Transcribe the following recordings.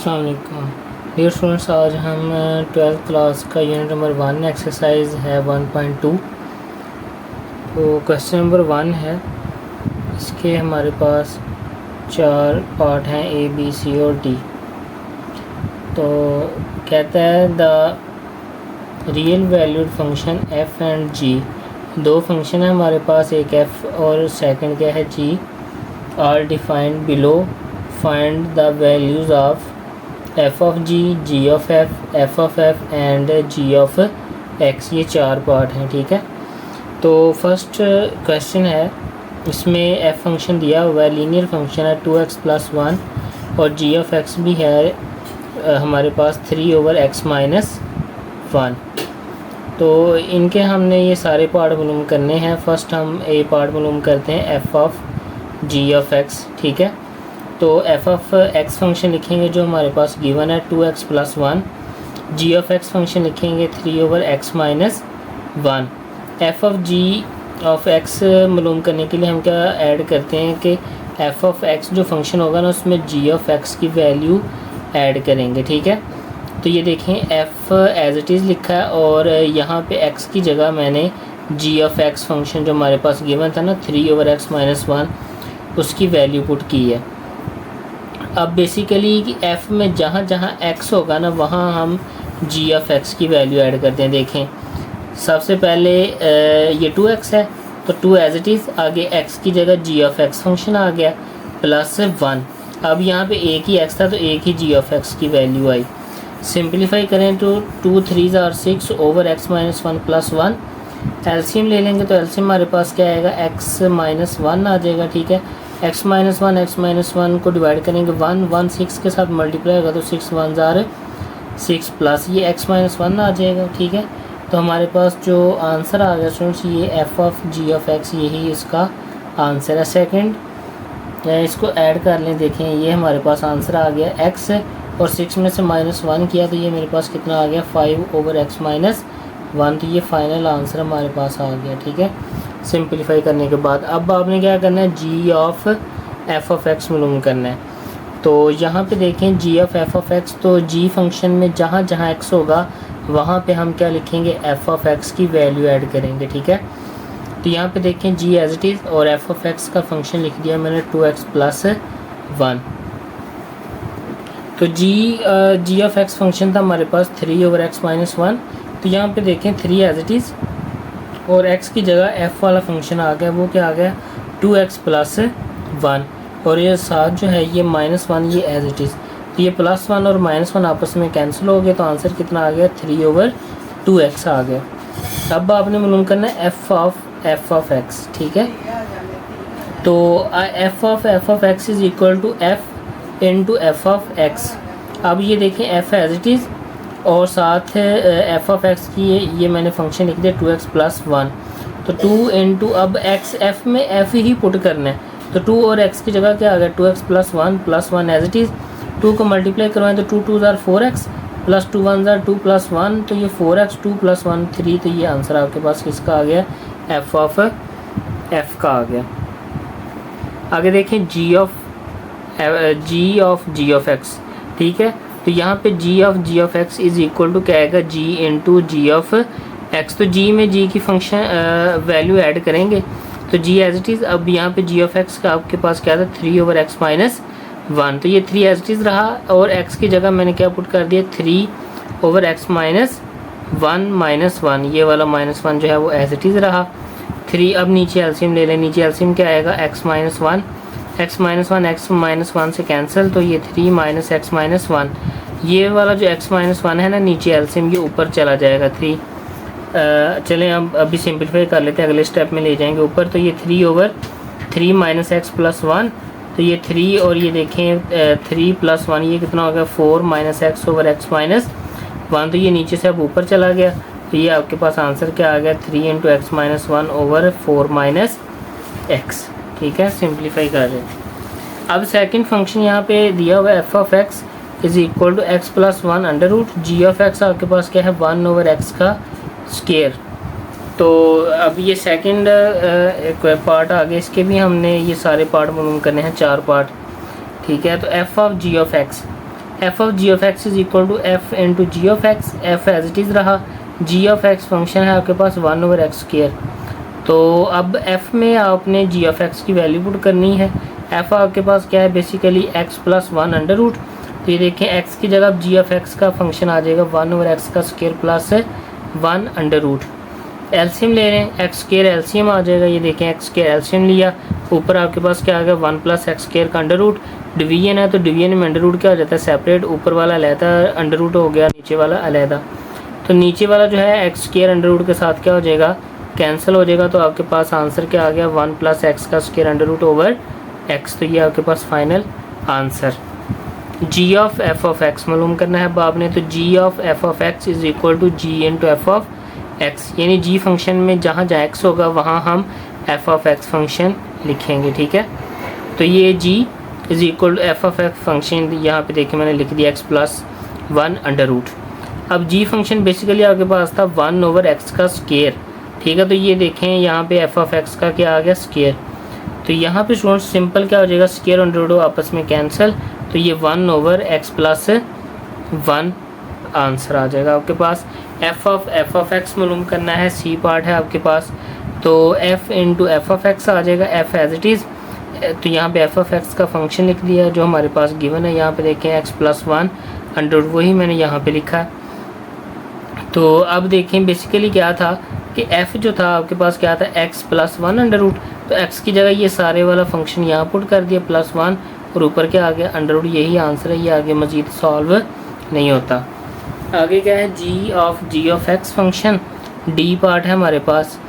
अस्सलाम वालेकुम dear students, आज हम 12th क्लास का यूनिट नंबर 1 एक्सरसाइज है 1.2। तो क्वेश्चन नंबर 1 है, इसके हमारे पास 4 पार्ट हैं ए बी सी और डी। तो कहता है the real valued function f and g, दो फंक्शन है हमारे पास, एक एफ और सेकंड क्या है g, are defined below, find the values of f of g, g of f of f and g of x. ये 4 पार्ट हैं, ठीक है। तो फर्स्ट क्वेश्चन है, इसमें एफ फंक्शन दिया हुआ है, लीनियर फंक्शन है 2x + 1 और जी ऑफ एक्स भी है हमारे पास 3/x - 1। तो इनके हमने ये सारे पार्ट मालूम करने हैं। फर्स्ट हम ए पार्ट मालूम करते हैं, f of g of x, ठीक है। तो एफ ऑफ एक्स फंक्शन लिखेंगे जो हमारे पास गिवन है 2x + 1, ji of x function लिखेंगे 3/x - 1। F of g of x मालूम करने के लिए हम क्या ऐड करते हैं कि एफ ऑफ एक्स जो फंक्शन होगा ना, उसमें जी ऑफ एक्स की वैल्यू ऐड करेंगे, ठीक है। तो ये देखें, एफ एज इट इज़ लिखा है और यहाँ पे एक्स की जगह मैंने जी ऑफ एक्स फंक्शन जो हमारे पास गिवन था ना 3/x - 1, उसकी वैल्यू पुट की है। अब बेसिकली कि एफ़ में जहाँ जहाँ एक्स होगा ना, वहाँ हम जी ऑफ एक्स की वैल्यू ऐड करते हैं। देखें, सबसे पहले ये 2x है, तो 2 एज इट इज़, आगे एक्स की जगह जी ऑफ एक्स फंक्शन आ गया +1। अब यहाँ पे एक ही एक्स था तो एक ही जी ऑफ एक्स की वैल्यू आई। सिंप्लीफाई करें तो 2 3 = 6/x - 1 + 1। एलसीएम ले लेंगे तो एलसीएम हमारे पास क्या आएगा, x - 1 आ जाएगा, ठीक है। x - 1 को डिवाइड करेंगे 1 6 के साथ मल्टीप्लाई होगा तो 6 1 = 6 प्लस ये x - 1 आ जाएगा, ठीक है। तो हमारे पास जो आंसर आ गया स्टूडेंट्स, ये f of g of x, यही इसका आंसर है। सेकंड इसको ऐड कर लें, देखें ये हमारे पास आंसर आ गया x और 6 में से -1 किया तो ये मेरे पास कितना आ गया 5/x - 1। तो ये फाइनल आंसर हमारे पास आ गया, ठीक है, सिंप्लीफाई करने के बाद। अब आपने क्या करना है, g of f of x मालूम करना है। तो यहाँ पे देखें जी ऑफ एफ ऑफ एक्स, तो जी फंक्शन में जहाँ जहाँ एक्स होगा वहाँ पे हम क्या लिखेंगे, एफ ऑफ एक्स की वैल्यू ऐड करेंगे, ठीक है। तो यहाँ पे देखें जी एज इट इज़ और एफ ऑफ एक्स का फंक्शन लिख दिया मैंने 2x + 1। तो जी ऑफ एक्स फंक्शन था हमारे पास 3/x - 1। तो यहाँ पे देखें 3 एज इट इज़ और x की जगह f वाला फंक्शन आ गया, वो क्या आ गया 2x + 1 और ये साथ जो है ये -1, ये एज इट इज़। तो ये +1 और -1 आपस में कैंसिल हो गए, तो आंसर कितना आ गया 3/2x आ गया। अब आपने मालूम करना है एफ ऑफ एक्स, ठीक है। तो f of x is equal to f into f of x. अब ये देखें एफ एज इट इज़ और साथ एफ ऑफ एक्स की ये मैंने फंक्शन लिख दिया 2x + 1। तो 2 इंटू, अब एक्स एफ में एफ ही पुट करना है, तो 2 और x की जगह क्या आ गया 2x + 1 एज इट इज़। 2 को मल्टीप्लाई करवाएं तो 2 2 = 4x + 2 1 = 2 + 1, तो ये 4x 2 + 1 3। तो ये आंसर आपके पास किसका आ गया, एफ ऑफ एफ का आ गया। आगे देखें जी ऑफ एक्स, ठीक है। तो यहाँ पे g of x is equal to क्या आएगा, g into g of x. तो जी में जी की फंक्शन वैल्यू ऐड करेंगे तो जी एज इट इज़। अब यहाँ पे जी ऑफ एक्स का आपके पास क्या था 3/x - 1, तो ये 3 एज इट इज़ रहा और x की जगह मैंने क्या पुट कर दिया 3/x - 1 ये वाला -1 जो है वो एज इट इज़ रहा 3। अब नीचे एलसीएम ले लें, नीचे एलसीएम क्या आएगा x - 1, x - 1 से कैंसिल, तो ये 3 - x - 1। ये वाला जो x - 1 है ना, नीचे एलसीएम ये ऊपर चला जाएगा 3। चलें अब अभी सिंपलीफाई कर लेते हैं, अगले स्टेप में ले जाएंगे ऊपर। तो ये 3/3 - x + 1, तो ये 3 और ये देखें 3 + 1 ये कितना हो गया 4 - x/x - 1। तो ये नीचे से अब ऊपर चला गया, तो ये आपके पास आंसर क्या आ गया 3 × x - 1/4 - x, ठीक है। सिंप्लीफाई कर रहे हैं। अब सेकंड फंक्शन यहाँ पे दिया हुआ है f of x is equal to x + 1 √ g of x आपके पास क्या है 1/x का स्क्वायर। तो अब ये सेकंड एक पार्ट आ गया, इसके भी हमने ये सारे पार्ट मालूम करने हैं, 4 पार्ट, ठीक है। तो f of g of x, f of g of x is equal to f into g of x, f as it is रहा, जी ऑफ एक्स फंक्शन है आपके पास 1/x²। तो अब f में आपने g ऑफ x की value put करनी है। f आपके पास क्या है बेसिकली x + 1 √ तो ये देखें x की जगह g ऑफ x का फंक्शन आ जाएगा 1/x² प्लस 1 √ एलसीएम ले रहे हैं x² एलसीएम आ जाएगा। ये देखें x² एलसीएम लिया, ऊपर आपके पास क्या आ गया 1 + x² का √ डिवीजन है तो डिवीजन में √ क्या हो जाता है सेपरेट, ऊपर वाला अलहदा √ हो गया, नीचे वाला अलहदा। तो नीचे वाला जो है x² √ के साथ क्या हो जाएगा कैंसिल हो जाएगा। तो आपके पास आंसर क्या आ गया 1 + x² √x। तो ये आपके पास final answer. g of f of x मालूम करना है अब आपने, तो g of f of x is equal to g into f of x, यानी g फंक्शन में जहाँ जहाँ x होगा वहाँ हम f ऑफ x फंक्शन लिखेंगे, ठीक है। तो ये g is equal to f of x function, यहाँ पे देखिए मैंने लिख दिया x + 1 √ अब g फंक्शन बेसिकली आपके पास था 1/x², ठीक है। तो ये देखें यहाँ पे एफ ऑफ एक्स का क्या आ गया स्क्वायर, तो यहाँ पे स्टूडेंट्स सिंपल क्या हो जाएगा स्क्वायर और √ आपस में कैंसिल, तो ये 1/x + 1 आंसर आ जाएगा आपके पास। एफ ऑफ एक्स मालूम करना है, सी पार्ट है आपके पास, तो f into f of x आ जाएगा, f एज इट इज़। तो यहाँ पे एफ ऑफ एक्स का फंक्शन लिख दिया जो हमारे पास गिवन है, यहाँ पे देखें x + 1 √ वही मैंने यहाँ पे लिखा है। तो अब देखें बेसिकली क्या था कि f जो था आपके पास क्या था x + 1 √ तो x की जगह ये सारे वाला फंक्शन यहाँ पुट कर दिया +1 और ऊपर क्या आ गया √ यही आंसर है, ये आगे मज़ीद सॉल्व नहीं होता। आगे क्या है g of x function, d part है हमारे पास,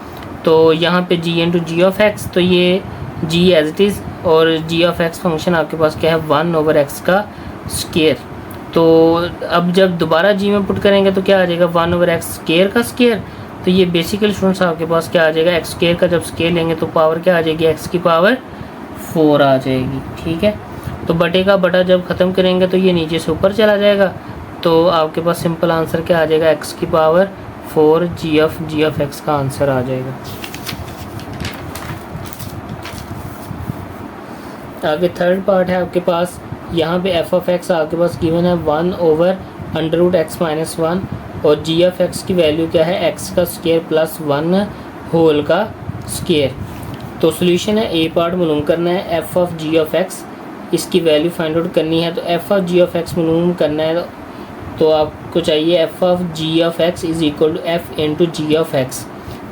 तो यहाँ पे g into g of x, तो ये g एज इट इज़ और g ऑफ x फंक्शन आपके पास क्या है 1/x²। तो अब जब दोबारा g में पुट करेंगे तो क्या आ जाएगा 1/x² का स्क्वायर, तो ये बेसिकली स्टूडेंट्स आपके पास क्या आ जाएगा x² का जब स्क्वायर लेंगे तो पावर क्या आ जाएगी x की पावर 4 आ जाएगी, ठीक है। तो बटे का बटा जब ख़त्म करेंगे तो ये नीचे से ऊपर चला जाएगा, तो आपके पास सिंपल आंसर क्या आ जाएगा x की पावर 4 g ऑफ x का आंसर आ जाएगा। आगे थर्ड पार्ट है आपके पास, यहाँ पे f ऑफ x आपके पास गिवन है 1/√x - 1 और g ऑफ x की वैल्यू क्या है x का स्क्वायर प्लस 1 होल का स्क्वायर। तो सोल्यूशन है ए पार्ट मालूम करना है f of g of x, इसकी वैल्यू फाइंड आउट करनी है। तो f of g of x मालूम करना है तो आपको चाहिए f of g of x is equal to f into g of x,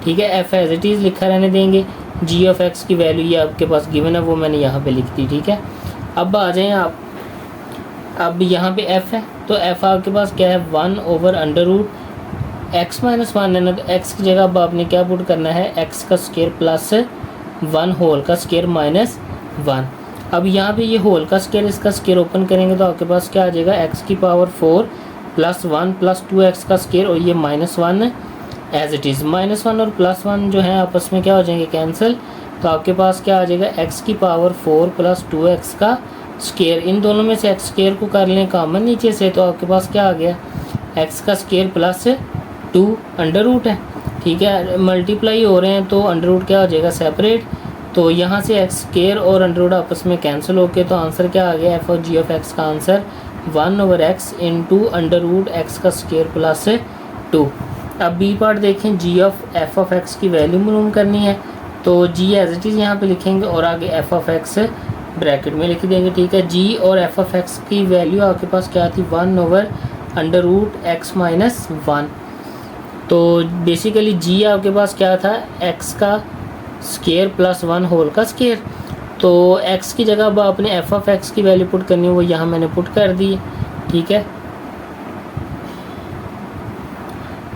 ठीक है। f एज इट इज़ लिखा रहने देंगे, g ऑफ x की वैल्यू ये आपके पास गिवन है वो मैंने यहाँ पे लिख दी, ठीक है। अब आ जाएँ आप, अब यहाँ पे f है तो f आपके पास क्या है 1/√x - 1 है ना, तो x की जगह अब आपने क्या पुट करना है x का स्क्वायर प्लस 1 होल का स्क्वायर माइनस 1। अब यहाँ पे ये होल का स्क्वायर इसका स्क्वायर ओपन करेंगे तो आपके पास क्या आ जाएगा x की पावर 4 + 1 + 2x का स्क्वायर और ये -1 एज इट इज़। -1 और +1 जो है आपस में क्या हो जाएंगे कैंसिल, तो आपके पास क्या आ जाएगा x की पावर 4 + 2x का स्क्वायर, इन दोनों में से x² को कर लें कॉमन नीचे से, तो आपके पास क्या आ गया x का स्क्वायर प्लस 2 √ है, ठीक है। मल्टीप्लाई हो रहे हैं तो √ क्या हो जाएगा सेपरेट, तो यहाँ से x² और √ आपस में कैंसिल होके तो आंसर क्या आ गया f और g ऑफ x का आंसर 1/x इंटू √x का स्क्वायर प्लस 2। अब बी पार्ट देखें, g of f of x की वैल्यू मालूम करनी है, तो g एज इट इज़ यहाँ पे लिखेंगे और आगे f ऑफ x ब्रैकेट में लिख देंगे, ठीक है। g और f ऑफ x की वैल्यू आपके पास क्या थी 1/√x - 1। तो बेसिकली g आपके पास क्या था x का स्क्वायर प्लस 1 होल का स्क्वायर, तो x की जगह अब आपने f ऑफ x की वैल्यू पुट करनी है, वो यहाँ मैंने पुट कर दी, ठीक है।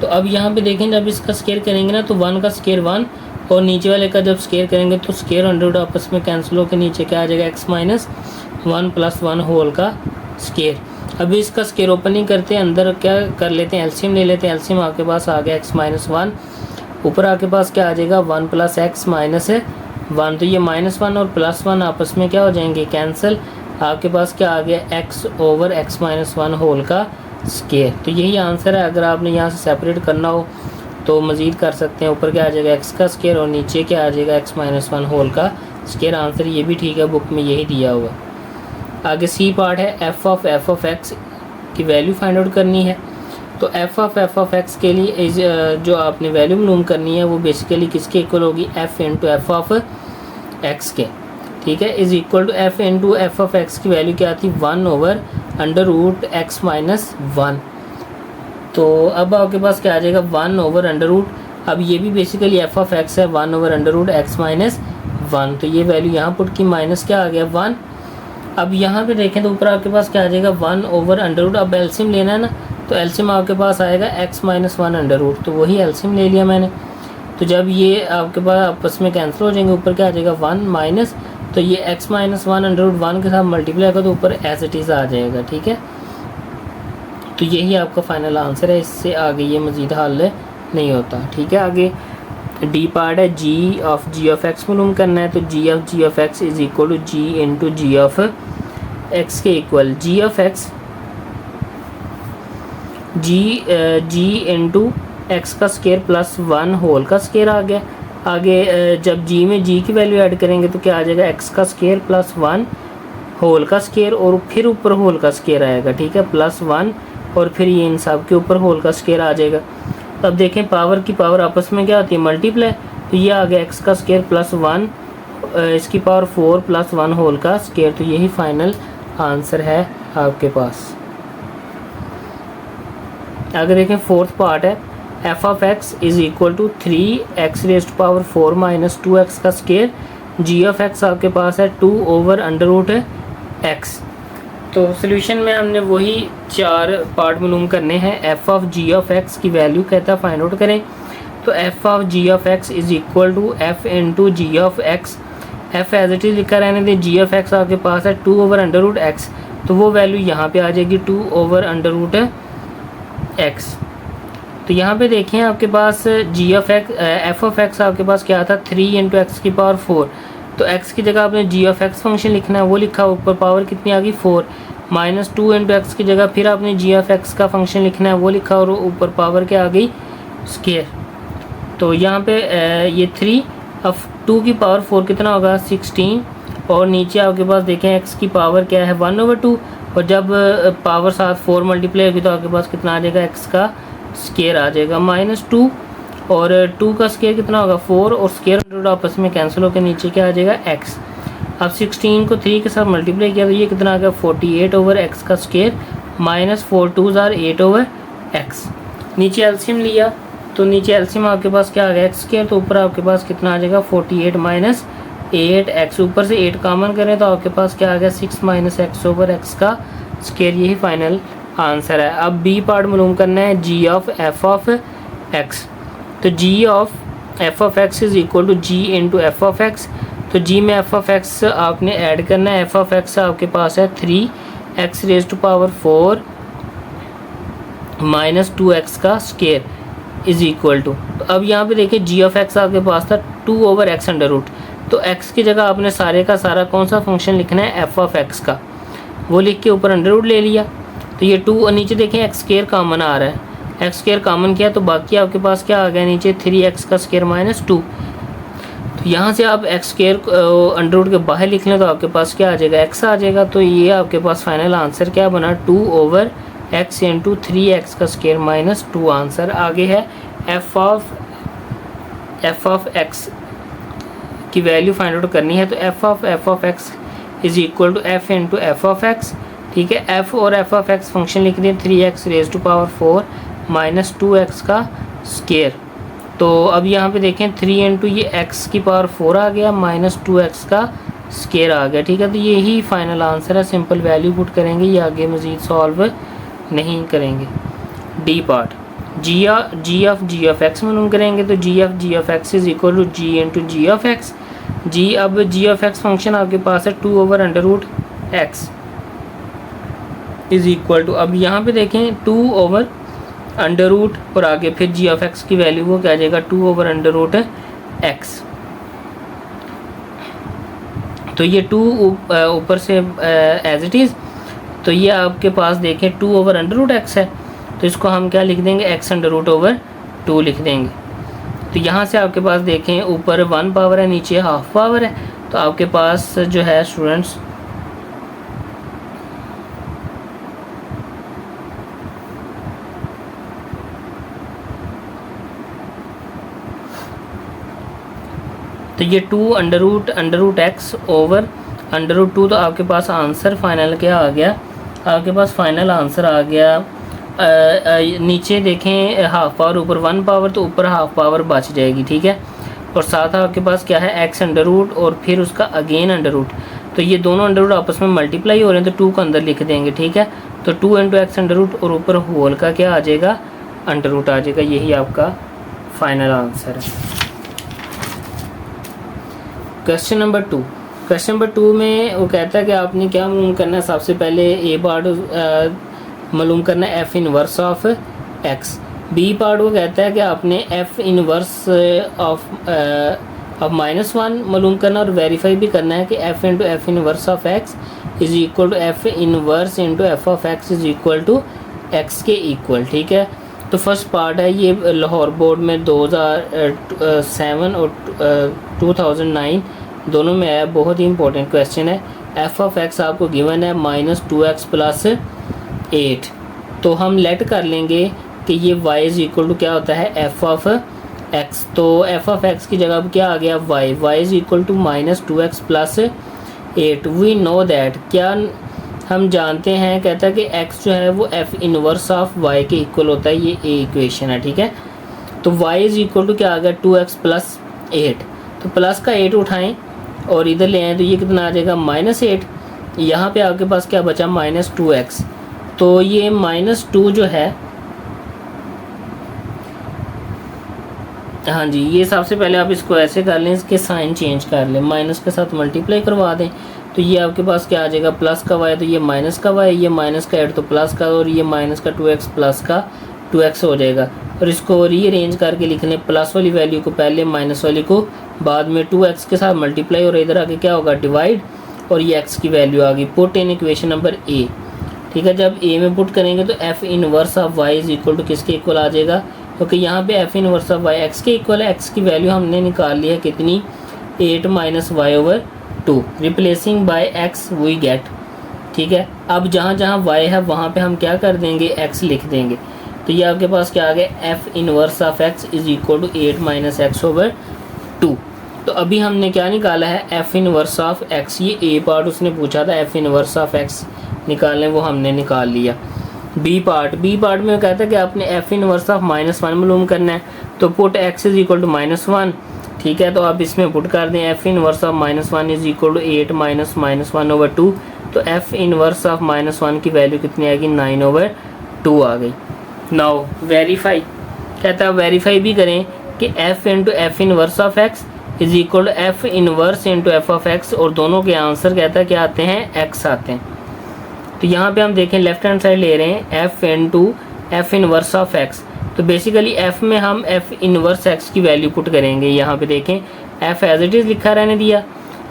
तो अब यहाँ पे देखें जब इसका स्क्वायर करेंगे ना तो 1 का स्क्वायर 1 और नीचे वाले का जब स्क्वायर करेंगे तो स्क्वायर और √ आपस में कैंसिल होकर नीचे क्या आ जाएगा x - 1 + 1 होल का स्क्वायर। अभी इसका स्क्वायर ओपनिंग करते हैं, अंदर क्या कर लेते हैं एलसीएम ले लेते हैं, एलसीएम आपके पास आ गया x - 1, ऊपर आपके पास क्या आ जाएगा 1 + x - 1, तो ये -1 और +1 आपस में क्या हो जाएंगे कैंसिल, आपके पास क्या आ गया x/x - 1 होल का स्क्वायर। तो यही आंसर है, अगर आपने यहाँ से सेपरेट करना हो तो मज़ीद कर सकते हैं, ऊपर क्या आ जाएगा x का स्क्वायर और नीचे क्या आ जाएगा x - 1 होल का स्क्वायर। आंसर ये भी ठीक है, बुक में यही दिया हुआ। आगे सी पार्ट है एफ ऑफ एक्स की वैल्यू फाइंड आउट करनी है। तो एफ ऑफ एक्स के लिए जो आपने वैल्यू मालूम करनी है वो बेसिकली किसके इक्वल होगी, f into f of x के, ठीक है, is equal to f into f of x की वैल्यू क्या आती है 1 over under root x minus 1। तो अब आपके पास क्या आ जाएगा 1 ओवर अंडर रूट, अब ये भी बेसिकली एफ ऑफ एक्स है 1 over under root x minus 1, तो ये वैल्यू यहाँ पुट की माइनस क्या आ गया 1। अब यहाँ पे देखें तो ऊपर आपके पास क्या आ जाएगा 1 ओवर अंडर रूट, अब एलसीएम लेना है ना, तो एलसीएम आपके पास आएगा एक्स माइनस 1 अंडर रूट, तो वही एलसीएम ले लिया मैंने। तो जब ये आपके पास आपस में कैंसिल हो जाएंगे, ऊपर क्या आ जाएगा 1 माइनस, तो ये एक्स माइनस 1 अंडर रूट 1 के साथ मल्टीप्लाई होगा तो ऊपर एज इट इज़ आ जाएगा, ठीक है। तो यही आपका फाइनल आंसर है, इससे आगे ये मज़ीद हल नहीं होता, ठीक है। आगे डी पार्ट है जी ऑफ एक्स मालूम करना है। तो g of x is equal to g into g of x के equal g of x g into x का स्केयर प्लस 1 होल का स्केयर आ गया। आगे जब जी में जी की वैल्यू ऐड करेंगे तो क्या आ जाएगा एक्स का स्केयर प्लस 1 होल का स्केयर और फिर ऊपर होल का स्केयर आएगा, ठीक है, प्लस 1 और फिर ये इन सब के ऊपर होल का स्केयर आ जाएगा। अब देखें पावर की पावर आपस में क्या होती है मल्टीप्लाई, तो ये आ गया एक्स का स्केयर प्लस 1 इसकी पावर 4 प्लस 1 होल का स्केयर, तो यही फाइनल आंसर है आपके पास। आगे देखें फोर्थ पार्ट है f of x is equal to 3x raised power 4 minus 2x का स्केयर, जी ऑफ एक्स आपके पास है 2 ओवर अंडर रूट एक्स। तो सोल्यूशन में हमने वही 4 पार्ट मालूम करने हैं। F of g of x की वैल्यू कहता है फाइंड आउट करें, तो f of g of x is equal to f into g of x, f as it is लिखा रहने दें, जी ऑफ एक्स आपके पास है 2 ओवर अंडर रूट एक्स, तो वो वैल्यू यहाँ पे आ जाएगी 2 ओवर अंडर रूट एक्स। तो यहाँ पे देखें आपके पास g of x f of x आपके पास क्या था 3 इंटू एक्स की पावर 4, तो एक्स की जगह आपने जी ऑफ एक्स फंक्शन लिखना है, वो लिखा ऊपर पावर कितनी आ गई 4, माइनस 2 इंटू एक्स की जगह फिर आपने जी ऑफ एक्स का फंक्शन लिखना है, वो लिखा और ऊपर पावर क्या आ गई स्केयर। तो यहाँ पे ये 3 अब 2 की पावर 4 कितना होगा 16, और नीचे आपके पास देखें एक्स की पावर क्या है 1 ओवर 2, और जब पावर साथ 4 मल्टीप्लाई होगी तो आपके पास कितना आ जाएगा एक्स का स्केयर आ जाएगा माइनस 2, और 2 का स्केयर कितना होगा 4, और स्केयर रूट आपस में कैंसिल होकर नीचे क्या आ जाएगा x। अब 16 को 3 के साथ मल्टीप्लाई किया तो ये कितना आ गया 48 ओवर x का square minus 4 2 or 8 over x। नीचे एलसीएम लिया तो नीचे एलसीएम आपके पास क्या आ गया x स्केयर, तो ऊपर आपके पास कितना आ जाएगा 48 माइनस 8x, ऊपर से 8 कॉमन करें तो आपके पास क्या आ गया 6 माइनस x ओवर x का स्केयर, यही फाइनल आंसर है। अब बी पार्ट मालूम करना है g of f of x, तो g of f of x is equal to g into f of x, तो जी में एफ ऑफ एक्स आपने ऐड करना है, एफ ऑफ एक्स आपके पास है 3x rays to power 4 minus 2x का स्केयर इज़ इक्वल टू, तो अब यहाँ पे देखिए जी ऑफ एक्स आपके पास था 2 ओवर एक्स अंडर रूट, तो x की जगह आपने सारे का सारा कौन सा फंक्शन लिखना है एफ ऑफ एक्स का, वो लिख के ऊपर अंडर रूट ले लिया, तो ये 2 और नीचे देखें एक्स स्केयर कॉमन आ रहा है, एक्स स्केयर कॉमन किया तो बाकी आपके पास क्या आ गया नीचे 3x का स्केयर माइनस 2, तो यहाँ से आप एक्स स्केयर अंडर रूट के बाहर लिख लें तो आपके पास क्या आ जाएगा x आ जाएगा, तो ये आपके पास फाइनल आंसर क्या बना 2 ओवर x इंटू 3x का स्केयर माइनस 2 आंसर। आगे है एफ ऑफ एक्स की वैल्यू फाइंड आउट करनी है, तो f of x is equal to f into f of x, ठीक है, एफ और एफ ऑफ एक्स फंक्शन लिख दिए 3x rays to power 4 minus 2x का स्केयर। तो अब यहाँ पे देखें 3 इंटू ये x की पावर 4 आ गया माइनस 2x का स्केयर आ गया, ठीक है, तो यही फाइनल आंसर है। सिंपल वैल्यू पुट करेंगे, ये आगे मज़ीद सॉल्व नहीं करेंगे। D part g of x मालूम करेंगे, तो g of x is equal to g into g of x, g अब जी ऑफ एक्स फंक्शन आपके पास है 2 over under root x is equal to, अब यहाँ पे देखें 2 ओवर अंडर रूट और आगे फिर जी ऑफ एक्स की वैल्यू वो क्या आ जाएगा 2 ओवर अंडर रूट एक्स, तो ये 2 ऊपर से एज इट इज़, तो ये आपके पास देखें 2 ओवर अंडर रूट एक्स है, तो इसको हम क्या लिख देंगे x अंडर रूट ओवर 2 लिख देंगे। तो यहाँ से आपके पास देखें ऊपर 1 पावर है नीचे हाफ पावर है, तो आपके पास जो है स्टूडेंट्स तो ये 2 under root x over under root 2, तो आपके पास आंसर फाइनल क्या आ गया, आपके पास फाइनल आंसर आ गया नीचे देखें हाफ पावर, ऊपर 1 पावर, तो ऊपर हाफ पावर बच जाएगी, ठीक है। और साथ आपके पास क्या है, एक्स अंडर रूट और फिर उसका अगेन अंडर रूट, तो ये दोनों अंडर रूट आपस में मल्टीप्लाई हो रहे हैं, तो 2 को अंदर लिख देंगे, ठीक है। तो 2 इंटू एक्स अंडर रूट और ऊपर होल का क्या आ जाएगा, अंडर रूट आ जाएगा। यही आपका फाइनल आंसर है। क्वेश्चन नंबर 2, क्वेश्चन नंबर 2 में वो कहता है कि आपने क्या मालूम करना है, सबसे पहले ए पार्ट मालूम करना है f inverse of x. B part वो कहता है कि आपने एफ इनवर्स ऑफ -1 मालूम करना और वेरीफाई भी करना है कि f into f inverse of x is equal to f inverse into f of x is equal to x के इक्वल, ठीक है। तो फर्स्ट पार्ट है ये लाहौर बोर्ड में 2007 और 2009 दोनों में है, बहुत ही इंपॉर्टेंट क्वेश्चन है। एफ ऑफ एक्स आपको गिवन है -2x प्लस 8, तो हम लेट कर लेंगे कि ये y इज इक्वल टू क्या होता है एफ ऑफ एक्स, तो एफ ऑफ एक्स की जगह पर क्या आ गया y is equal to -2x plus 8। We know that, क्या हम जानते हैं, कहता है कि x जो है वो एफ इनवर्स ऑफ y के इक्वल होता है, ये ए इक्वेशन है, ठीक है। तो y इज इक्वल टू क्या आ गया 2x प्लस 8, तो प्लस का 8 उठाएं और इधर ले आएँ तो ये कितना आ जाएगा -8, यहाँ पे आपके पास क्या बचा -2x, तो ये -2 जो है, हाँ जी, ये सबसे पहले आप इसको ऐसे कर लें, इसके साइन चेंज कर लें, माइनस के साथ मल्टीप्लाई करवा दें, तो ये आपके पास क्या आ जाएगा प्लस का y, तो ये माइनस का y, ये माइनस का 8 तो प्लस का, और ये माइनस का 2x प्लस का 2x हो जाएगा। और इसको रीअरेंज करके लिख लें, प्लस वाली वैल्यू को पहले, माइनस वाली को बाद में, 2x के साथ मल्टीप्लाई और इधर आके क्या होगा डिवाइड, और ये x की वैल्यू आ गई। Put in equation number a, ठीक है। जब ए में पुट करेंगे तो f inverse of y is equal to किसके इक्वल आ जाएगा, क्योंकि यहाँ पे f inverse of y x के इक्वल है। x की वैल्यू हमने निकाल ली है कितनी, 8 minus y over 2, replacing by x we get, ठीक है। अब जहाँ जहाँ y है वहाँ पे हम क्या कर देंगे x लिख देंगे, तो ये आपके पास क्या आ गया f inverse of x is equal to 8 minus x over 2। तो अभी हमने क्या निकाला है एफ इनवर्स ऑफ x, ये ए पार्ट उसने पूछा था, एफ इनवर्स ऑफ x निकालने, वो हमने निकाल लिया। बी पार्ट में कहता है कि आपने एफ इनवर्स ऑफ -1 मालूम करना है, तो put x is equal to -1, ठीक है। तो आप इसमें पुट कर दें f inverse of -1 is equal to 8 minus -1 over 2, तो एफ इनवर्स ऑफ -1 की वैल्यू कितनी आएगी 9 ओवर 2 आ गई। नाउ वेरीफाई, कहता है वेरीफाई भी करें कि f into f inverse of x is equal to f inverse into f of x, और दोनों के आंसर कहता है क्या आते हैं x आते हैं। तो यहाँ पे हम देखें लेफ्ट हैंड साइड ले रहे हैं F into f inverse of x, तो बेसिकली f में हम एफ इनवर्स x की वैल्यू पुट करेंगे। यहाँ पे देखें f एज इट इज़ लिखा रहने दिया,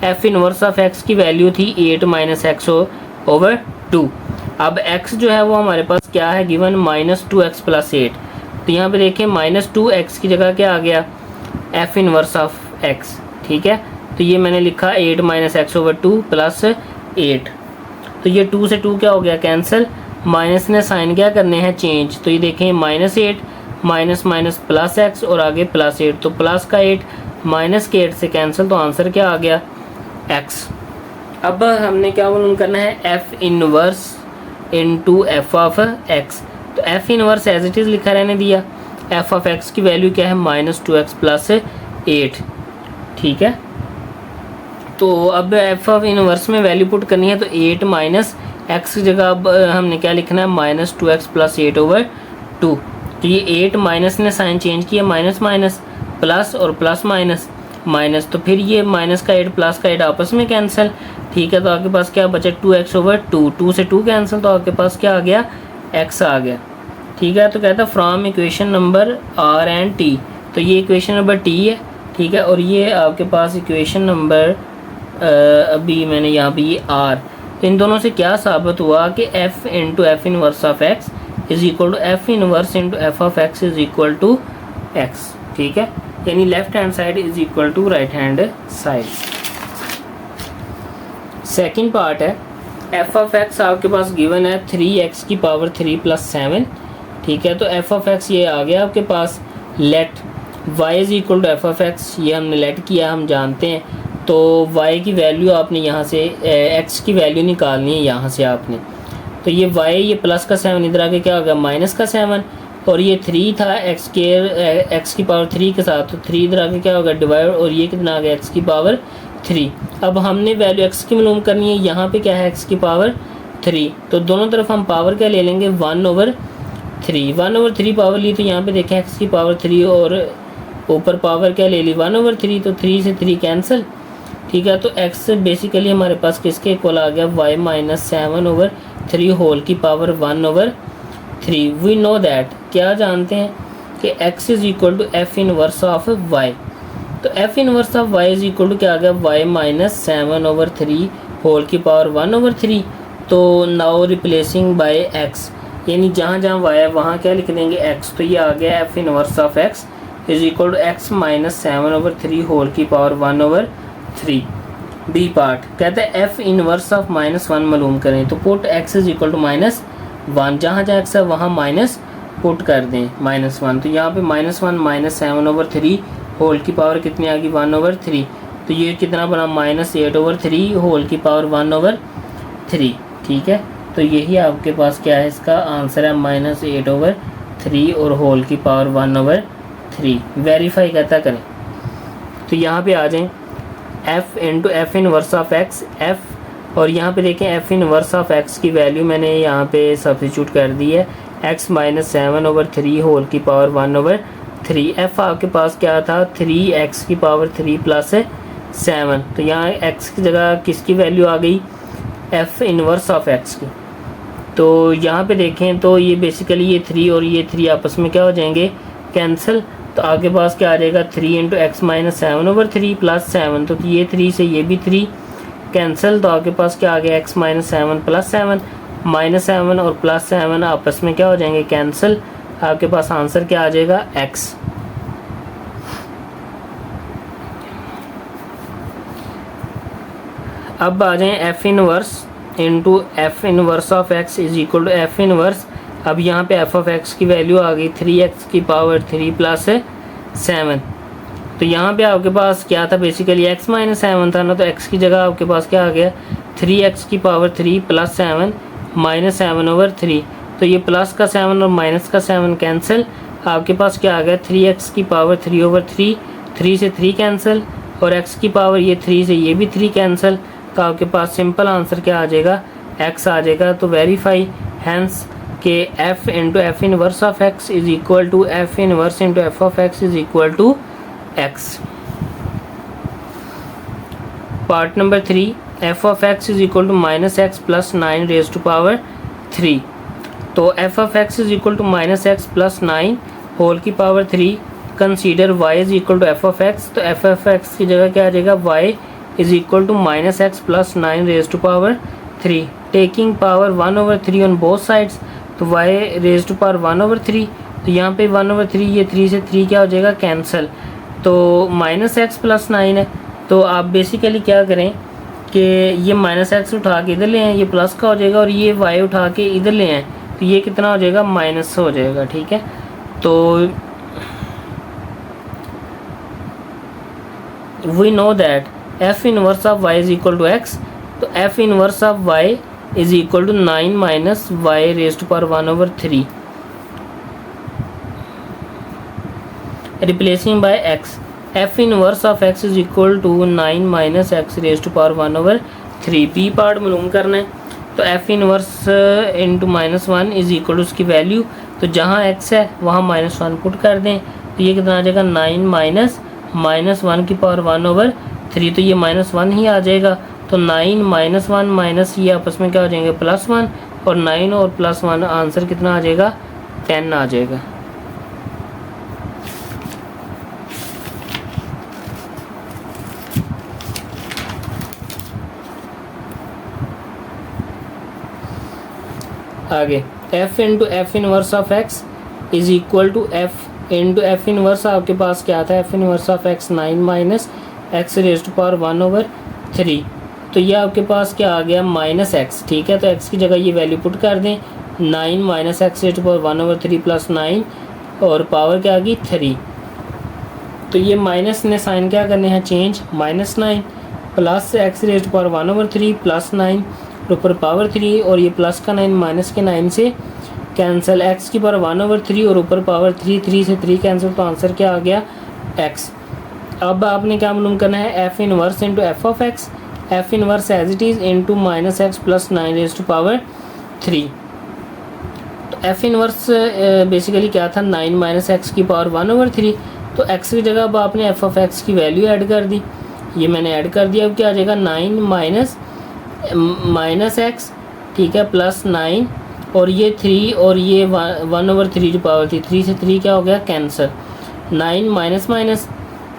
एफ इनवर्स ऑफ x की वैल्यू थी 8 माइनस एक्स ओवर 2। अब x जो है वो हमारे पास क्या है गिवन -2x प्लस 8, तो यहाँ पे देखें -2x की जगह क्या आ गया एफ इनवर्स ऑफ x, ठीक है। तो ये मैंने लिखा 8 माइनस एक्स ओवर 2 प्लस 8, तो ये 2 से 2 क्या हो गया कैंसिल, माइनस ने साइन क्या करने हैं चेंज, तो ये देखें -8 माइनस माइनस प्लस एक्स और आगे प्लस 8, तो प्लस का 8 माइनस के 8 से कैंसिल, तो आंसर क्या आ गया x। अब हमने क्या मालूम करना है f inverse into f of x, तो f inverse as it is लिखा रहने दिया, एफ ऑफ एक्स की वैल्यू क्या है -2x प्लस 8, ठीक है। तो अब एफ ऑफ इनवर्स में वैल्यू पुट करनी है, तो 8 माइनस एक्स की जगह अब हमने क्या लिखना है -2x प्लस 8 ओवर 2, तो ये 8 माइनस ने साइन चेंज किया, माइनस माइनस प्लस और प्लस माइनस माइनस, तो फिर ये माइनस का 8 प्लस का 8 आपस में कैंसिल, ठीक है। तो आपके पास क्या बचा 2x ओवर 2, 2 से 2 कैंसिल, तो आपके पास क्या आ गया x आ गया, ठीक है। तो कहता है from equation number r and t, तो ये इक्वेशन नंबर t है, ठीक है, और ये आपके पास इक्वेशन नंबर अभी मैंने यहाँ पे ये r, तो इन दोनों से क्या साबित हुआ कि f into f inverse of x is equal to f inverse into f of x is equal to x, ठीक है, यानी left hand side is equal to right hand side. Second part है एफ ऑफ एक्स आपके पास given है 3x की power 3 plus 7, ठीक है। तो एफ ऑफ एक्स ये आ गया आपके पास, let y is equal to f of x, ये हमने लेट किया, हम जानते हैं। तो y की वैल्यू आपने यहाँ से x की वैल्यू निकालनी है यहाँ से आपने। तो ये y, ये प्लस का 7 इधर आके क्या होगा माइनस का 7, और ये 3 था x की पावर 3 के साथ, तो 3 इधर आके क्या होगा डिवाइड, और ये कितना आ गया x की पावर 3। अब हमने वैल्यू x की मालूम करनी है, यहाँ पे क्या है x की पावर 3, तो दोनों तरफ हम पावर क्या ले लेंगे 1/3। 1/3 पावर ली, तो यहाँ पे देखें x की पावर 3 और ऊपर पावर क्या ले ली 1/3, तो 3 से 3 कैंसिल, ठीक है। तो x बेसिकली हमारे पास किसके इक्वल आ गया y माइनस 7/3 होल की पावर 1/3। वी नो दैट, क्या जानते हैं कि x is equal to f inverse of y। तो f inverse of y is equal to क्या आ गया y माइनस 7/3 होल की पावर 1/3। तो नाउ रिप्लेसिंग बाय x, यानी जहाँ जहाँ y है वहाँ क्या लिख देंगे x, तो ये आ गया f inverse of x is equal to x minus 7/3 whole की पावर 1/3। बी पार्ट कहते हैं एफ इनवर्स ऑफ -1 मालूम करें, तो put x is equal to -1, जहाँ जहाँ x है वहाँ माइनस पुट कर दें -1। तो यहाँ पे -1 माइनस 7/3 होल की पावर कितनी आ गई 1/3, तो ये कितना बना -8/3 होल की पावर 1/3, ठीक है। तो यही आपके पास क्या है, इसका आंसर है -8/3 और होल की पावर 1/3। वेरीफाई कहता करें, तो यहाँ पे आ जाएं f into f inverse of x f, और यहाँ पे देखें एफ इनवर्स ऑफ x की वैल्यू मैंने यहाँ पे सब्स्टिट्यूट कर दी है x माइनस 7/3 होल की पावर 1/3। f आपके पास क्या था 3x की पावर 3 प्लस 7, तो यहाँ x की जगह किसकी वैल्यू आ गई f इनवर्स ऑफ x की। तो यहाँ पे देखें तो ये बेसिकली ये 3 और ये 3 आपस में क्या हो जाएंगे कैंसिल, तो आपके पास क्या आ जाएगा 3 इंटू एक्स माइनस 7/3 प्लस 7, तो ये 3 से ये भी 3 कैंसिल, तो आपके पास क्या आ गया x माइनस 7 प्लस 7, -7 और प्लस 7 आपस में क्या हो जाएंगे कैंसिल, आपके पास आंसर क्या आ जाएगा x। अब आ जाएं f inverse into f inverse of x is equal to f inverse. अब यहाँ पे एफ ऑफ एक्स की वैल्यू आ गई 3x की पावर 3 प्लस 7, तो यहाँ पे आपके पास क्या था बेसिकली x माइनस 7 था ना, तो x की जगह आपके पास क्या आ गया 3x की पावर 3 प्लस 7 माइनस 7/3, तो ये प्लस का 7 और माइनस का 7 कैंसिल, आपके पास क्या आ गया 3x की पावर 3/3, 3 से 3 कैंसिल, और x की पावर ये 3 से ये भी 3 कैंसिल, तो आपके पास सिंपल आंसर क्या आ जाएगा x आ जाएगा। तो वेरीफाई हैंस के f into f inverse of x is equal to f inverse into f of x is equal to x। Part number 3, f of x is equal to -x plus 9 raise to power 3। तो f of x is equal to -x plus 9 whole की power 3, consider y is equal to f of x, तो f of x की जगह क्या आ जाएगा y is equal to -x plus 9 raise to power 3, taking power 1/3 on both sides, तो y raise to power 1/3, तो यहाँ पे 1/3 ये 3 से 3 क्या हो जाएगा कैंसिल, तो -x प्लस 9 है, तो आप बेसिकली क्या करें कि ये -x उठा के इधर ले आएँ, ये प्लस का हो जाएगा, और ये y उठा के इधर ले आएँ, तो ये कितना हो जाएगा माइनस हो जाएगा, ठीक है। तो we know that f inverse of y is equal to x, तो f inverse of y is equal to 9 minus y raise to power 1/3 replacing by x, f inverse of x is equal to 9 minus x raise to power 1/3। B part मालूम करना है, तो f inverse into -1 is equal to उसकी value, तो जहाँ x है वहाँ -1 put कर दें, तो ये कितना आ जाएगा 9 माइनस -1 की पावर 1/3, तो ये -1 ही आ जाएगा, तो 9 -1 माइनस ये आपस में क्या हो जाएंगे +1, और 9 और +1 आंसर कितना आ जाएगा 10 आ जाएगा। आगे f into f inverse of x is equal to f into f inverse, आपके पास क्या था f inverse of x 9 minus x raise to power 1/3, तो ये आपके पास क्या आ गया -x, ठीक है। तो x की जगह ये वैल्यू पुट कर दें 9 minus x raise to power 1/3 plus 9, और पावर क्या आ गई 3, तो ये माइनस ने साइन क्या करने हैं change, -9 plus x rays power 1/3 plus 9 ऊपर पावर 3 और ये प्लस का 9 माइनस के 9 से कैंसिल, एक्स की पावर 1/3 और ऊपर पावर 3, 3 से 3 कैंसिल, तो आंसर क्या आ गया एक्स। अब आपने क्या मालूम करना है f inverse into f of x, f inverse as it is into -x plus 9 raise to power 3। तो एफ इनवर्स बेसिकली क्या था 9 माइनस एक्स की पावर 1/3, तो एक्स की जगह अब आपने एफ ऑफ एक्स की वैल्यू ऐड कर दी, ये मैंने ऐड कर दिया। अब क्या आ जाएगा 9 माइनस एक्स, ठीक है, प्लस 9 और ये 3 और ये 1/3 की पावर थी, 3 से 3 क्या हो गया cancer, 9 minus minus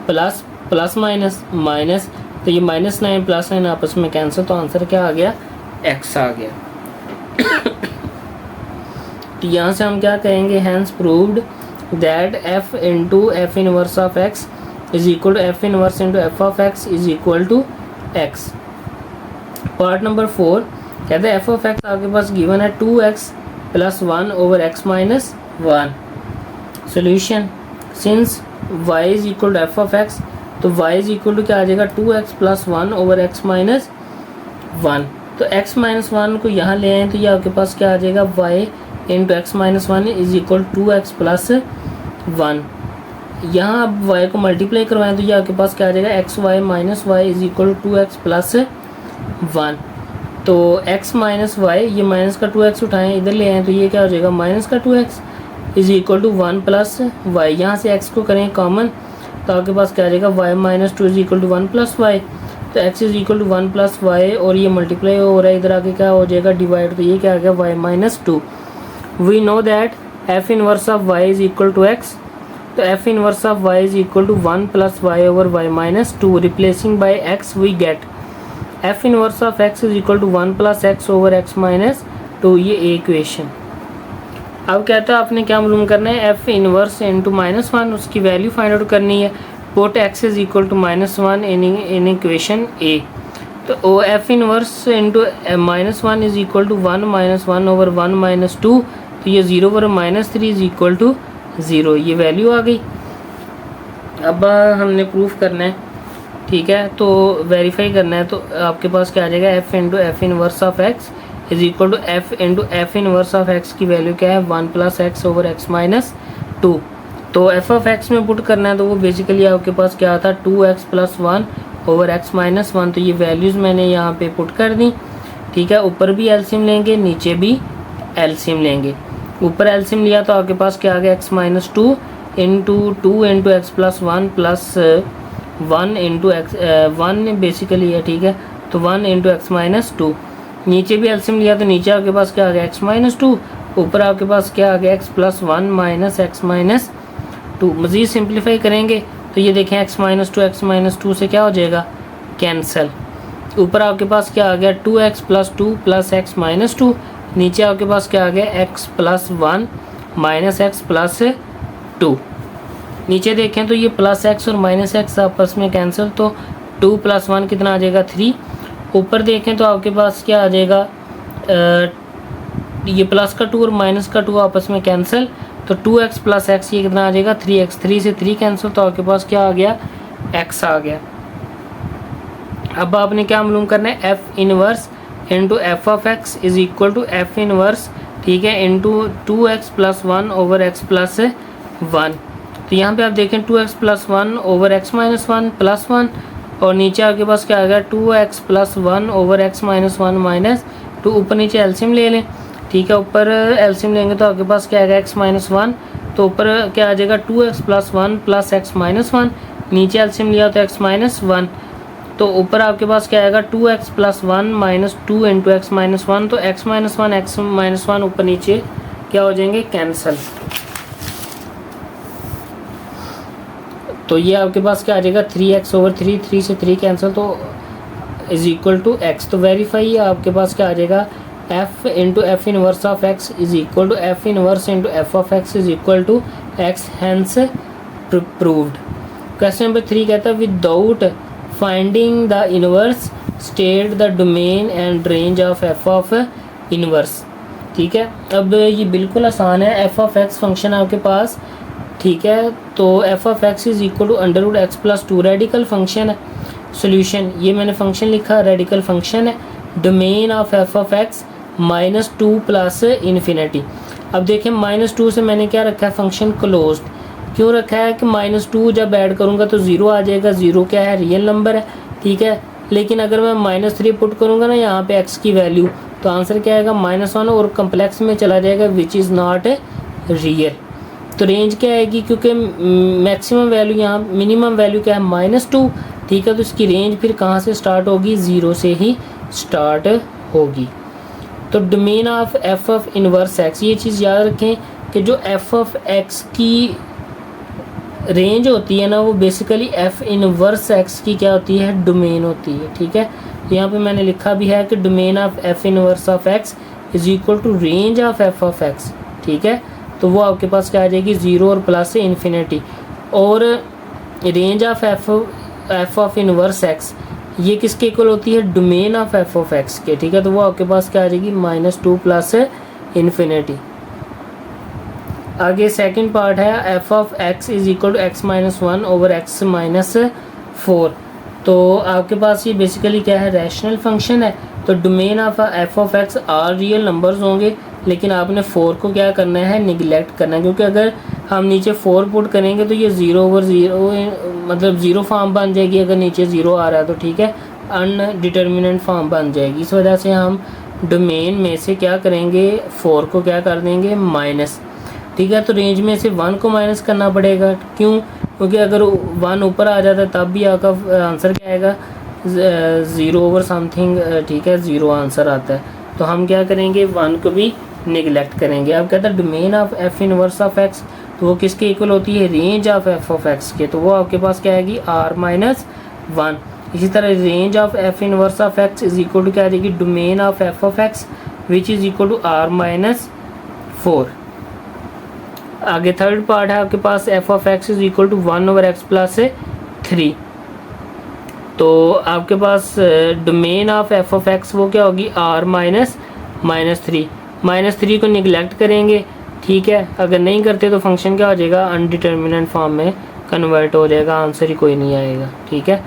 plus plus minus minus, तो ये -9 प्लस 9 आपस में कैंसिल, तो आंसर क्या आ गया एक्स आ गया। तो यहाँ से हम क्या कहेंगे hence proved that f into f inverse of x is equal to f inverse into f of x is equal to x. Part number 4 कहते हैं एफ ऑफ एक्स आपके पास गिवन है 2x plus 1 over x minus 1। Solution since y is equal to f of x, तो y is equal to क्या आ जाएगा 2x plus 1 over x minus 1। तो x माइनस 1 को यहाँ ले आए तो ये आपके पास क्या आ जाएगा y into x minus 1 is equal 2x plus 1। यहाँ अब y को मल्टीप्लाई करवाएं तो ये आपके पास क्या आ जाएगा x y minus y is equal 2x plus 1। तो x माइनस वाई, ये माइनस का 2x उठाएं इधर ले आएँ तो ये क्या हो जाएगा माइनस का 2x is equal to 1 plus y. यहाँ से x को करें कॉमन तो आपके पास क्या आ जाएगा y minus 2 is equal to 1 plus y. तो x is equal to 1 plus y और ये मल्टीप्लाई हो रहा है इधर आके क्या हो जाएगा डिवाइड, तो ये क्या आ गया y minus 2। We know that f inverse of y is equal to x, तो f inverse of y is equal to 1 plus y over y minus 2। Replacing by x we get f inverse of x is equal to 1 plus x over x minus 2, ये equation. अब कहता है आपने क्या मालूम करना है f इनवर्स इंटू -1, उसकी वैल्यू फाइंड आउट करनी है। Put x is equal to -1 in equation a। तो ओ f inverse into -1 is equal to 1 minus 1 over 1 minus 2, तो ये 0 ओवर -3 इज इक्वल टू 0, ये वैल्यू आ गई। अब हमने प्रूफ करना है, ठीक है, तो वेरीफाई करना है, तो आपके पास क्या आ जाएगा f into f inverse of x is equal to f into f inverse of x की वैल्यू क्या है 1 plus x over x minus 2। तो f ऑफ x में पुट करना है तो वो बेसिकली आपके पास क्या आता है 2x plus 1 over x minus 1। तो ये वैल्यूज़ मैंने यहाँ पे पुट कर दी, ठीक है। ऊपर भी एलसीएम लेंगे, नीचे भी एलसीएम लेंगे। ऊपर एलसीएम लिया तो आपके पास क्या आ गया x minus 2 into x plus 1 plus 1 into x 1 basically है, ठीक है, तो 1 इंटू एक्स माइनस 2। नीचे भी एलसीएम लिया तो नीचे आपके पास क्या आ गया x माइनस 2, ऊपर आपके पास क्या आ गया x plus 1 minus x minus 2। मज़ीद सिंप्लीफाई करेंगे तो ये देखें x माइनस 2 से क्या हो जाएगा कैंसल। ऊपर आपके पास क्या आ गया 2x plus 2 plus x minus 2, नीचे आपके पास क्या आ गया x plus 1 minus x plus 2। नीचे देखें तो ये प्लस एक्स और माइनस एक्स आपस में कैंसिल, तो 2 प्लस 1 कितना आ जाएगा 3। ऊपर देखें तो आपके पास क्या आ जाएगा ये प्लस का 2 और माइनस का 2 आपस में कैंसिल, तो 2x प्लस एक्स ये कितना आ जाएगा 3x, 3 से 3 कैंसिल, तो आपके पास क्या आ गया x आ गया। अब आपने क्या मालूम करना है f inverse into f of x is equal to f inverse, ठीक है, into 2x plus 1 over x plus 1। तो यहाँ पे आप देखें 2x plus 1 over x minus 1 plus 1 और नीचे आपके पास क्या आ गया 2x plus 1 over x minus 1 minus 2। ऊपर नीचे एलसीएम ले लें, ठीक है, ऊपर एलसीएम लेंगे तो आपके पास क्या आएगा x माइनस 1, तो ऊपर क्या आ जाएगा 2x plus 1 plus x minus 1। नीचे एलसीएम लिया तो x माइनस 1, तो ऊपर आपके पास क्या आएगा 2x plus 1 minus 2 into x minus 1, तो x माइनस 1 एक्स माइनस 1 ऊपर नीचे क्या हो जाएंगे कैंसल। तो ये आपके पास क्या आ जाएगा 3x ओवर 3, 3 से 3 कैंसिल, तो इज इक्वल टू x। तो वेरीफाई आपके पास क्या आ जाएगा f into f inverse of x is equal to f inverse into f of x is equal to x, hence proved. Question number 3 कहता है without finding the inverse state the domain and range of f of inverse, ठीक है। अब ये बिल्कुल आसान है, f of x function आपके पास ठीक है। तो f of x is equal to under root x plus two, radical function है। सोल्यूशन ये मैंने फंक्शन लिखा, रेडिकल फंक्शन है। Domain of f of x -2 plus infinity. अब देखें -2 से मैंने क्या रखा है, फंक्शन क्लोज्ड। क्यों रखा है कि -2 जब ऐड करूँगा तो 0 आ जाएगा। 0 क्या है, रियल नंबर है, ठीक है। लेकिन अगर मैं -3 पुट करूँगा ना यहाँ पे x की वैल्यू, तो आंसर क्या आएगा, -1 और कम्प्लेक्स में चला जाएगा विच इज़ नॉट रियल। तो रेंज क्या आएगी, क्योंकि मैक्सिमम वैल्यू यहाँ, मिनिमम वैल्यू क्या है, -2, ठीक है। तो इसकी रेंज फिर कहाँ से स्टार्ट होगी, 0 से ही स्टार्ट होगी। तो domain of f of inverse x, ये चीज़ याद रखें कि जो एफ ऑफ एक्स की रेंज होती है ना, वो बेसिकली एफ इनवर्स एक्स की क्या होती है, डोमेन होती है, ठीक है। यहाँ पे मैंने लिखा भी है कि domain of f inverse of x is equal to range of f of x, ठीक है। तो वो आपके पास क्या आ जाएगी, 0 और प्लस से इन्फिनिटी। और range of f of inverse x ये किसके इक्वल होती है, domain of f of x के, ठीक है। तो वो आपके पास क्या आ जाएगी, -2 प्लस इन्फिनिटी। आगे सेकंड पार्ट है f of x is equal to x-1 over x-4। तो आपके पास ये बेसिकली क्या है, रैशनल फंक्शन है। तो domain of f of x are real numbers होंगे, लेकिन आपने 4 को क्या करना है, निगलेक्ट करना है। क्योंकि अगर हम नीचे 4 पुट करेंगे तो ये 0 ओवर 0 मतलब 0 फॉर्म बन जाएगी। अगर नीचे 0 आ रहा है तो ठीक है, अनडिटर्मिनेंट फॉर्म बन जाएगी। इस वजह से हम डोमेन में से क्या करेंगे, 4 को क्या कर देंगे, माइनस, ठीक है। तो रेंज में से 1 को माइनस करना पड़ेगा। क्यों, क्योंकि अगर 1 ऊपर आ जाता है तब भी आपका आंसर क्या आएगा, 0 ओवर समथिंग, ठीक है, 0 आंसर आता है। तो हम क्या करेंगे, 1 को भी निगलेक्ट करेंगे। अब कहता है domain of f inverse of x, तो वो किसके इक्वल होती है, range of f of x के। तो वो आपके पास क्या आएगी, r-1। इसी तरह range of f inverse of x is equal to क्या आ जाएगी, domain of f of x which is equal to r-4। आगे थर्ड पार्ट है आपके पास f of x is equal to 1 over x plus 3। तो आपके पास domain of f of x वो क्या होगी, r-3। -3 को निगलेक्ट करेंगे, ठीक है। अगर नहीं करते तो फंक्शन क्या हो जाएगा, अनडिटर्मिनेंट फॉर्म में कन्वर्ट हो जाएगा, आंसर ही कोई नहीं आएगा, ठीक है।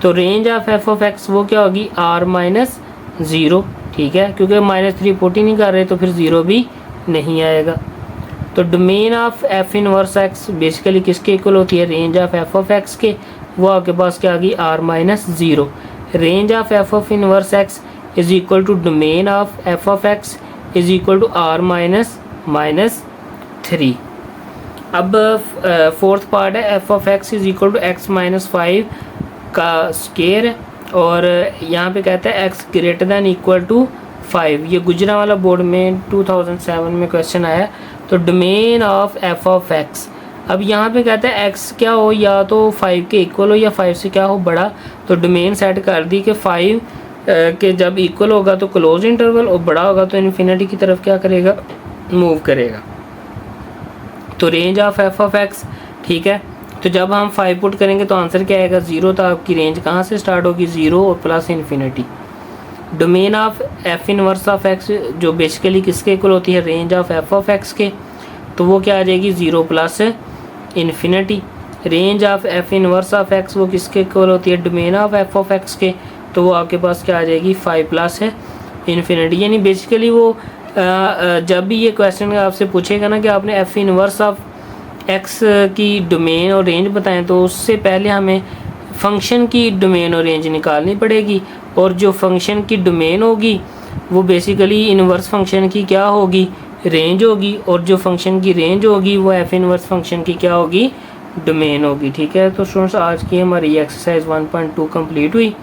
तो range of f of x वो क्या होगी, r-0, ठीक है। क्योंकि -3 पुट ही नहीं कर रहे तो फिर 0 भी नहीं आएगा। तो domain of f inverse x basically किसके इक्वल होती है, range of f of x के। वो आपके पास क्या आ गई, r-0। Range of f of inverse x is equal to domain of f of x is equal to r-3। अब फोर्थ पार्ट है f of x is equal to x-5 का स्केयर। और यहाँ पे कहता है x greater than equal to 5। ये गुजरा वाला बोर्ड में 2007 में क्वेश्चन आया। तो domain of f of x, अब यहाँ पे कहता है x क्या हो, या तो 5 के इक्वल हो या 5 से क्या हो, बड़ा। तो डोमेन सेट कर दी कि 5 के जब इक्वल होगा तो क्लोज इंटरवल, और बड़ा होगा तो इन्फिनिटी की तरफ क्या करेगा, मूव करेगा। तो range of f of x, ठीक है। तो जब हम 5 पुट करेंगे तो आंसर क्या आएगा, 0। तो आपकी रेंज कहाँ से स्टार्ट होगी, 0 और plus infinity. Domain of f inverse of x जो बेसिकली किसके इक्वल होती है, range of f of x के। तो वो क्या आ जाएगी, 0 plus infinity. Range of f inverse of x वो किसके इक्वल होती है, domain of f of x के। तो वो आपके पास क्या आ जाएगी, 5 प्लस इन्फिनिटी। यानी बेसिकली वो जब भी ये क्वेश्चन आपसे पूछेगा ना कि आपने एफ इनवर्स ऑफ एक्स की डोमेन और रेंज बताएं, तो उससे पहले हमें फंक्शन की डोमेन और रेंज निकालनी पड़ेगी। और जो फंक्शन की डोमेन होगी वो बेसिकली इनवर्स फंक्शन की क्या होगी, रेंज होगी। और जो फंक्शन की रेंज होगी वो एफ इनवर्स फंक्शन की क्या होगी, डोमेन होगी, ठीक है। तो स्टूडेंट्स आज की हमारी एक्सरसाइज 1.2 कंप्लीट हुई।